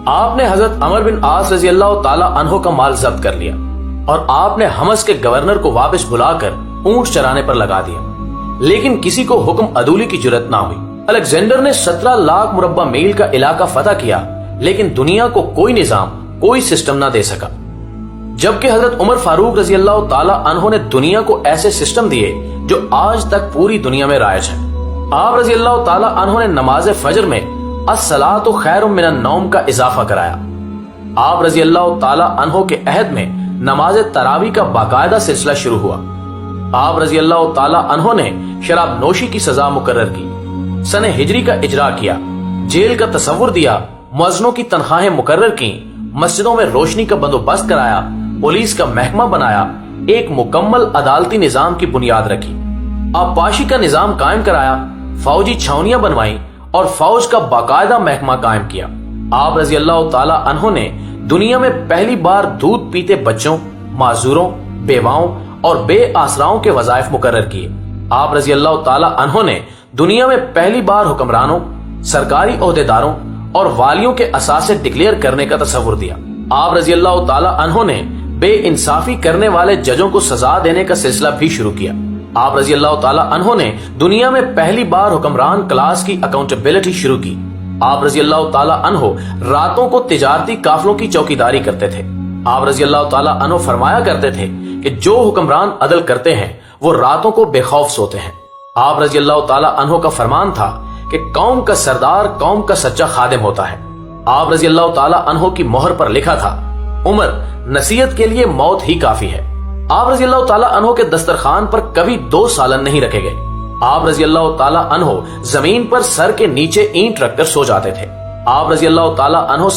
آپ نے حضرت عمر بن عاص رضی اللہ تعالیٰ عنہ کا مال ضبط کر لیا اور آپ نے حمص کے گورنر کو واپس بلا کر اونٹ چرانے پر لگا دیا، لیکن کسی کو حکم عدولی کی جرات نہ ہوئی۔ الیگزینڈر نے 17 لاکھ مربع میل کا علاقہ فتح کیا، لیکن دنیا کو کوئی نظام، کوئی سسٹم نہ دے سکا، جبکہ حضرت عمر فاروق رضی اللہ تعالیٰ عنہ نے دنیا کو ایسے سسٹم دیے جو آج تک پوری دنیا میں رائج ہے۔ آپ رضی اللہ تعالیٰ عنہ نے نماز فجر میں الصلاۃ خیر من النوم کا اضافہ کرایا۔ آپ رضی اللہ تعالیٰ عنہ کے عہد میں نماز تراویح کا باقاعدہ سلسلہ شروع ہوا۔ آپ رضی اللہ تعالیٰ عنہ نے شراب نوشی کی سزا مقرر کی، سنہ ہجری کا اجرا کیا، جیل کا تصور دیا، مؤذنوں کی تنخواہیں مقرر کی، مسجدوں میں روشنی کا بندوبست کرایا، پولیس کا محکمہ بنایا، ایک مکمل عدالتی نظام کی بنیاد رکھی، آبپاشی کا نظام قائم کرایا، فوجی چھاونیاں بنوائیں اور فوج کا باقاعدہ محکمہ قائم کیا۔ آپ رضی اللہ تعالیٰ عنہ نے دنیا میں پہلی بار دودھ پیتے بچوں، معذوروں، بیواؤں اور بے آسراؤں کے وظائف مقرر کیے۔ آپ رضی اللہ تعالیٰ عنہ نے دنیا میں پہلی بار حکمرانوں، سرکاری عہدیداروں اور والیوں کے اثاثے ڈکلیئر کرنے کا تصور دیا۔ آپ رضی اللہ تعالیٰ عنہ نے بے انصافی کرنے والے ججوں کو سزا دینے کا سلسلہ بھی شروع کیا۔ آپ رضی اللہ تعالیٰ عنہ نے دنیا میں پہلی بار حکمران کلاس کی اکاؤنٹیبلٹی شروع کی۔ آپ رضی اللہ تعالیٰ عنہ راتوں کو تجارتی قافلوں کی چوکیداری کرتے تھے۔ آپ رضی اللہ تعالیٰ عنہ فرمایا کرتے تھے کہ جو حکمران عدل کرتے ہیں وہ راتوں کو بے خوف سوتے ہیں۔ آپ رضی اللہ تعالیٰ عنہ کا فرمان تھا کہ قوم کا سردار قوم کا سچا خادم ہوتا ہے۔ آپ رضی اللہ تعالیٰ عنہ کی مہر پر لکھا تھا، عمر نصیحت کے لیے موت ہی کافی ہے۔ آپ رضی اللہ تعالیٰ عنہ کے دسترخوان پر کبھی 2 سالن نہیں رکھے گئے۔ آپ رضی اللہ تعالیٰ عنہ زمین پر سر کے نیچے اینٹ رکھ کر سو جاتے تھے۔ آپ رضی اللہ تعالیٰ عنہ